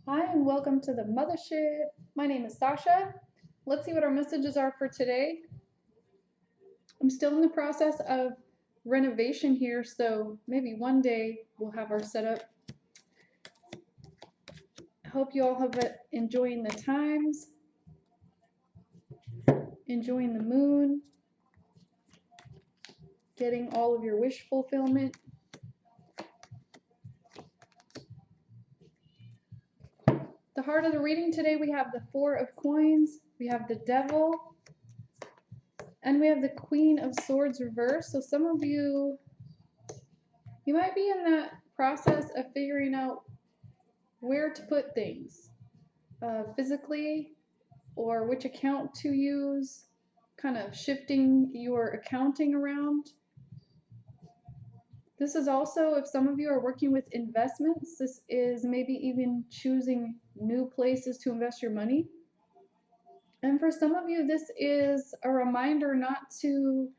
Hi, and welcome to the Muthaship. My name is Sazsha. Let's see what our messages are for today. I'm still in the process of renovation here, so maybe one day we'll have our setup. I hope you all have been enjoying the times, enjoying the moon, getting all of your wish fulfillment. The heart of the reading today, we have the Four of Coins, we have the Devil, and we have the Queen of Swords reversed. So some of you might be in that process of figuring out where to put things physically, or which account to use, kind of shifting your accounting around. This is also, if some of you are working with investments, this is maybe even choosing new places to invest your money. And for some of you, this is a reminder not to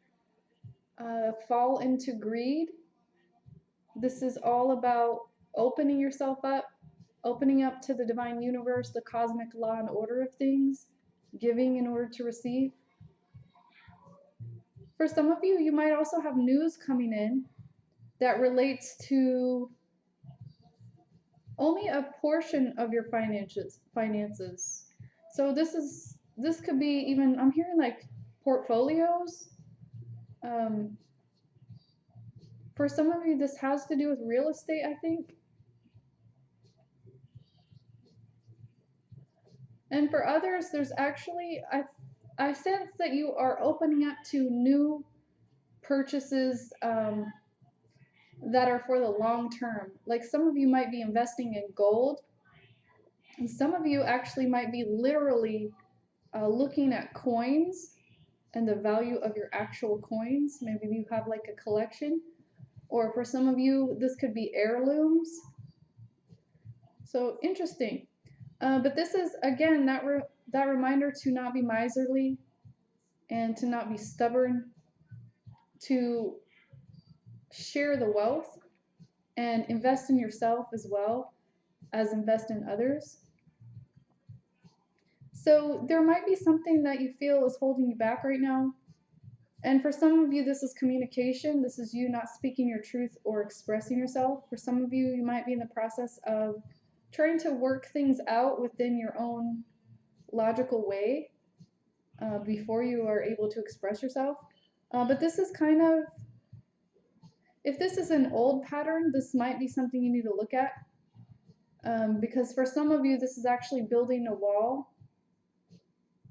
fall into greed. This is all about opening yourself up, opening up to the divine universe, the cosmic law and order of things, giving in order to receive. For some of you, you might also have news coming in that relates to only a portion of your finances. So this could be even, I'm hearing like portfolios. For some of you, this has to do with real estate, I think. And for others, there's actually, I sense that you are opening up to new purchases that are for the long term. Like some of you might be investing in gold, and some of you actually might be literally looking at coins and the value of your actual coins. Maybe you have like a collection, or for some of you, this could be heirlooms. So interesting. But this is, again, that reminder to not be miserly and to not be stubborn, to share the wealth and invest in yourself as well as invest in others. So there might be something that you feel is holding you back right now. And for some of you, this is communication. This is you not speaking your truth or expressing yourself. For some of you, you might be in the process of trying to work things out within your own logical way before you are able to express yourself. But this is kind of, if this is an old pattern, this might be something you need to look at. Because for some of you, this is actually building a wall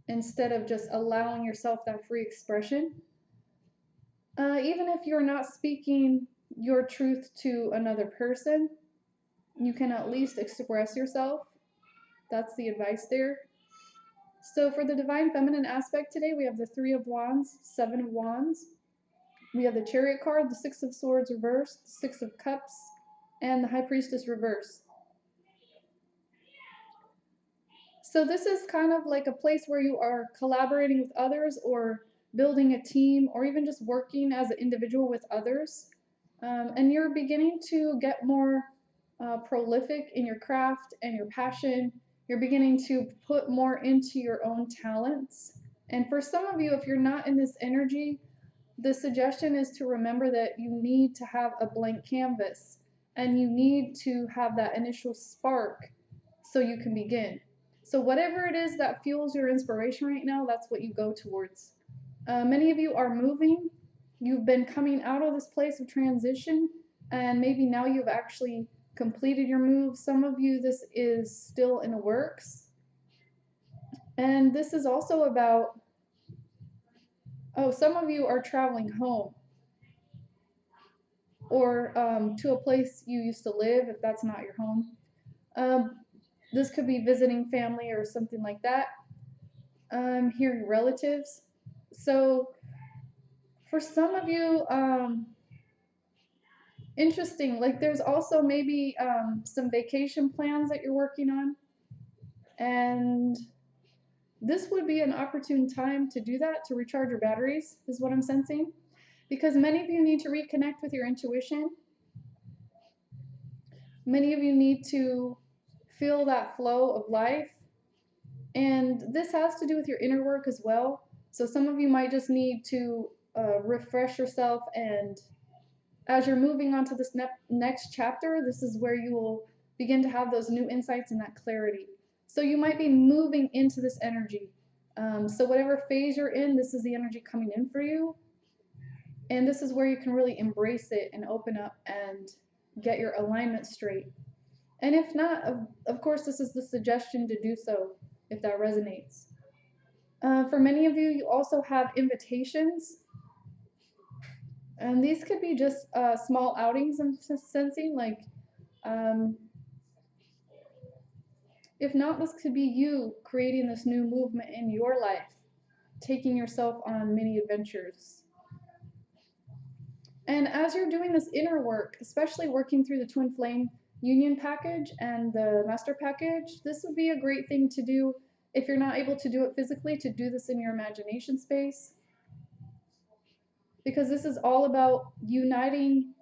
instead of just allowing yourself that free expression. Even if you're not speaking your truth to another person, you can at least express yourself. That's the advice there. So for the divine feminine aspect today, we have the Three of Wands, Seven of Wands. We have the Chariot card, the Six of Swords reversed, the Six of Cups, and the High Priestess reversed. So this is kind of like a place where you are collaborating with others, or building a team, or even just working as an individual with others. And you're beginning to get more prolific in your craft and your passion. You're beginning to put more into your own talents. And for some of you, if you're not in this energy, the suggestion is to remember that you need to have a blank canvas, and you need to have that initial spark so you can begin. So whatever it is that fuels your inspiration right now, that's what you go towards. Many of you are moving. You've been coming out of this place of transition, and maybe now you've actually completed your move. Some of you, this is still in the works. And this is also about, some of you are traveling home, or to a place you used to live, if that's not your home. This could be visiting family or something like that. Hearing relatives. So for some of you, interesting, like there's also maybe some vacation plans that you're working on, and this would be an opportune time to do that, to recharge your batteries, is what I'm sensing, because many of you need to reconnect with your intuition. Many of you need to feel that flow of life. And this has to do with your inner work as well. So some of you might just need to refresh yourself, and as you're moving on to this next chapter, this is where you will begin to have those new insights and that clarity. So you might be moving into this energy. So whatever phase you're in, this is the energy coming in for you. And this is where you can really embrace it and open up and get your alignment straight. And if not, of course, this is the suggestion to do so if that resonates. For many of you, you also have invitations. And these could be just small outings I'm sensing, like, if not, this could be you creating this new movement in your life, taking yourself on many adventures. And as you're doing this inner work, especially working through the Twinflame Union package and the Master package, this would be a great thing to do if you're not able to do it physically, to do this in your imagination space. Because this is all about uniting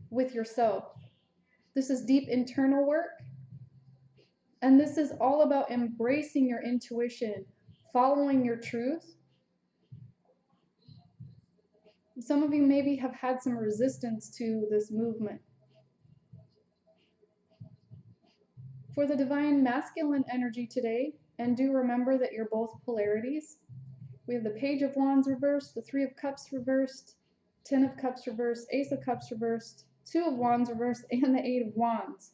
with yourself. This is deep internal work. And this is all about embracing your intuition, following your truth. Some of you maybe have had some resistance to this movement. For the divine masculine energy today, and do remember that you're both polarities. We have the Page of Wands reversed, the Three of Cups reversed, 10 of Cups reversed, Ace of Cups reversed, 2 of Wands reversed, and the 8 of Wands.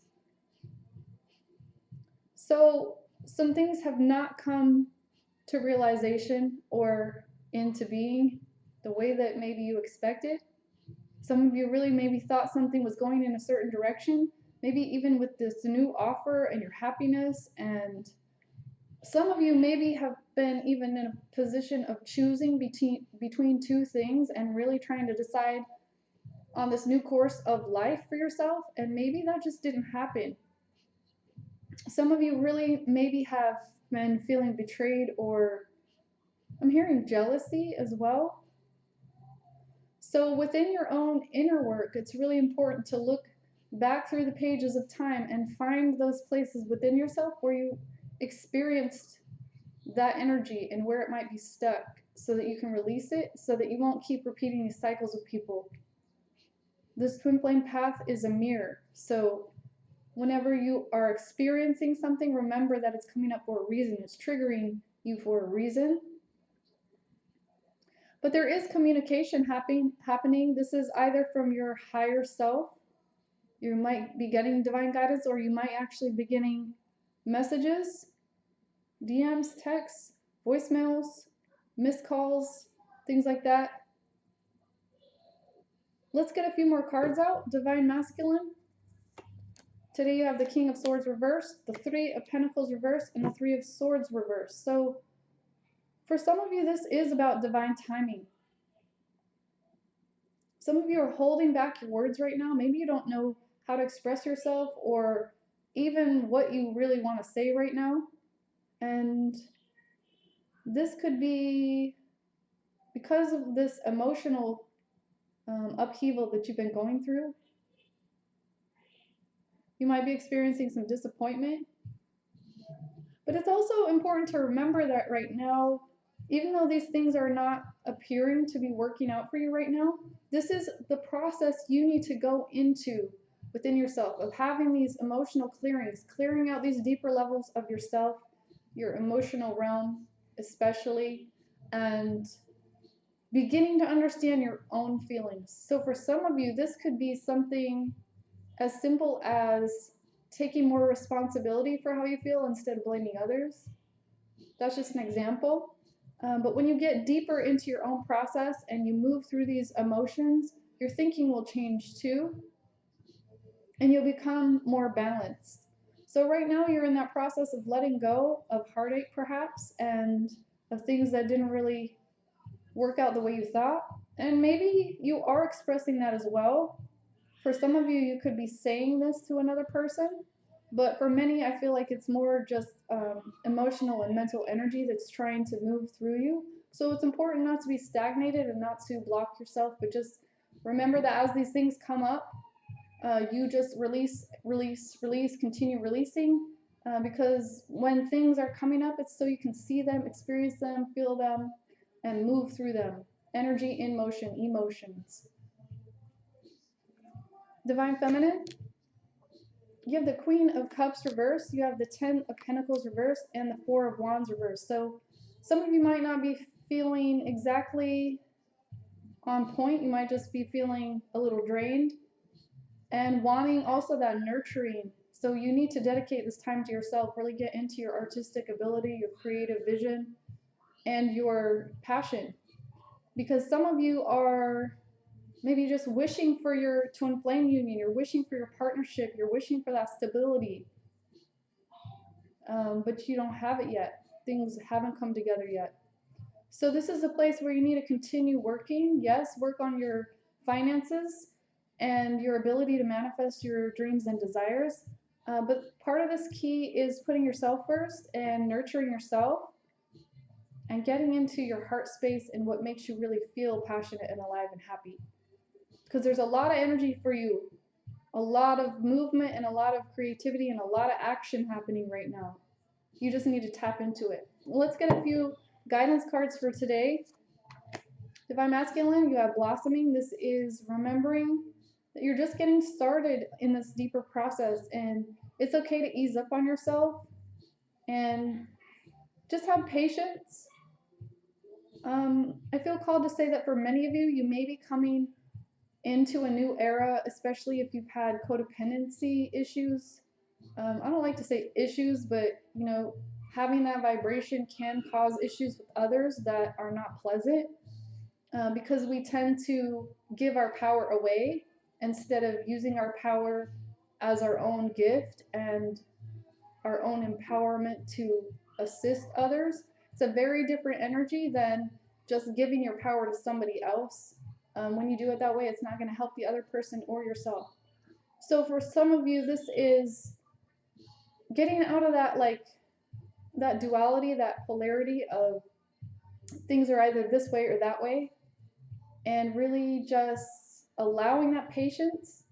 So some things have not come to realization or into being the way that maybe you expected. Some of you really maybe thought something was going in a certain direction, maybe even with this new offer and your happiness. And some of you maybe have been even in a position of choosing between two things and really trying to decide on this new course of life for yourself, and maybe that just didn't happen. Some of you really maybe have been feeling betrayed, or I'm hearing jealousy as well. So within your own inner work, it's really important to look back through the pages of time and find those places within yourself where you experienced that energy and where it might be stuck, so that you can release it, so that you won't keep repeating these cycles with people. This twin flame path is a mirror. So whenever you are experiencing something, remember that it's coming up for a reason. It's triggering you for a reason. But there is communication happening. This is either from your higher self. You might be getting divine guidance, or you might actually be getting messages, DMs, texts, voicemails, missed calls, things like that. Let's get a few more cards out. Divine Masculine. Today you have the King of Swords reversed, the Three of Pentacles reversed, and the Three of Swords reversed. So for some of you, this is about divine timing. Some of you are holding back your words right now. Maybe you don't know how to express yourself, or even what you really want to say right now. And this could be because of this emotional upheaval that you've been going through. You might be experiencing some disappointment. But it's also important to remember that right now, even though these things are not appearing to be working out for you right now, this is the process you need to go into within yourself, of having these emotional clearings, clearing out these deeper levels of yourself, your emotional realm especially, and beginning to understand your own feelings. So for some of you, this could be something as simple as taking more responsibility for how you feel instead of blaming others. That's just an example. But when you get deeper into your own process and you move through these emotions, your thinking will change too, and you'll become more balanced. So right now you're in that process of letting go of heartache perhaps, and of things that didn't really work out the way you thought. And maybe you are expressing that as well. For some of you, you could be saying this to another person, but for many, I feel like it's more just emotional and mental energy that's trying to move through you. So it's important not to be stagnated and not to block yourself, but just remember that as these things come up, you just release, release, release, continue releasing, because when things are coming up, it's so you can see them, experience them, feel them, and move through them. Energy in motion, emotions. Divine Feminine, you have the Queen of Cups reversed, you have the 10 of Pentacles reversed, and the 4 of Wands reversed. So some of you might not be feeling exactly on point. You might just be feeling a little drained and wanting also that nurturing. So you need to dedicate this time to yourself, really get into your artistic ability, your creative vision, and your passion. Because some of you are maybe just wishing for your twin flame union, you're wishing for your partnership, you're wishing for that stability, but you don't have it yet. Things haven't come together yet. So this is a place where you need to continue working. Yes, work on your finances and your ability to manifest your dreams and desires. But part of this key is putting yourself first and nurturing yourself and getting into your heart space and what makes you really feel passionate and alive and happy. Because there's a lot of energy for you, a lot of movement and a lot of creativity and a lot of action happening right now. You just need to tap into it. Let's get a few guidance cards for today. Divine Masculine, you have Blossoming. This is remembering that you're just getting started in this deeper process, and it's okay to ease up on yourself and just have patience. I feel called to say that for many of you, you may be coming into a new era, especially if you've had codependency issues. I don't like to say issues, but you know, having that vibration can cause issues with others that are not pleasant, because we tend to give our power away instead of using our power as our own gift and our own empowerment to assist others. It's a very different energy than just giving your power to somebody else. When you do it that way, it's not going to help the other person or yourself. So for some of you, this is getting out of that, like, that duality, that polarity of things are either this way or that way, and really just allowing that patience,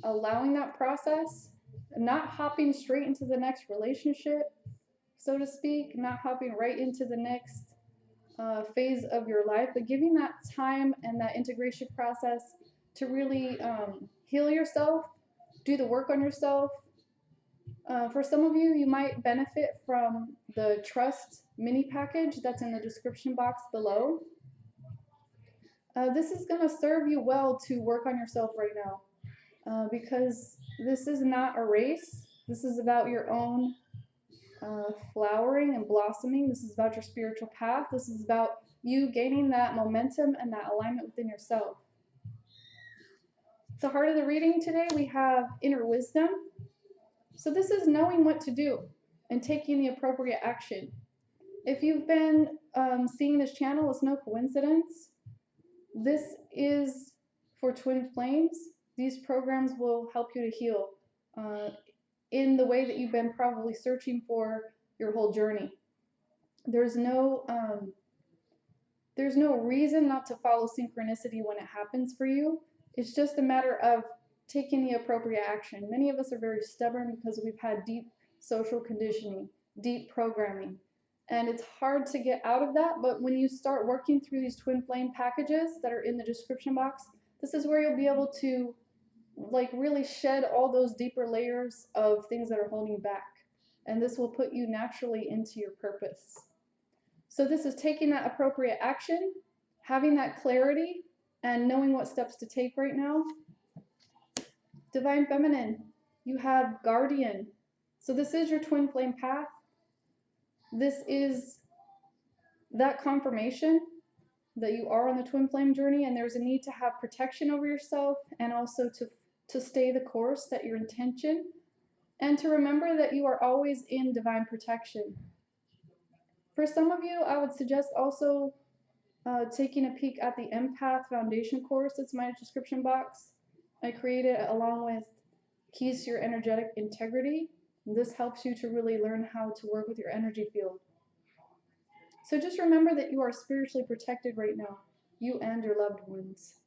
allowing that process, not hopping straight into the next relationship, so to speak, not hopping right into the next phase of your life, but giving that time and that integration process to really heal yourself, do the work on yourself. For some of you, you might benefit from the Trust mini package that's in the description box below. This is going to serve you well to work on yourself right now, because this is not a race. This is about your own flowering and blossoming. This is about your spiritual path. This is about you gaining that momentum and that alignment within yourself. At the heart of the reading today, we have inner wisdom. So this is knowing what to do and taking the appropriate action. If you've been seeing this channel, it's no coincidence. This is for twin flames. These programs will help you to heal in the way that you've been probably searching for your whole journey. There's no reason not to follow synchronicity when it happens for you. It's just a matter of taking the appropriate action. Many of us are very stubborn because we've had deep social conditioning, deep programming, and it's hard to get out of that. But when you start working through these twin flame packages that are in the description box, this is where you'll be able to, like, really shed all those deeper layers of things that are holding you back, and this will put you naturally into your purpose. So this is taking that appropriate action, having that clarity, and knowing what steps to take right now. Divine Feminine, you have Guardian. So this is your twin flame path. This is that confirmation that you are on the twin flame journey, and there's a need to have protection over yourself, and also to stay the course, that your intention, and to remember that you are always in divine protection. For some of you, I would suggest also taking a peek at the Empath Foundation course. It's my description box. I created it along with Keys to Your Energetic Integrity. This helps you to really learn how to work with your energy field. So just remember that you are spiritually protected right now, you and your loved ones.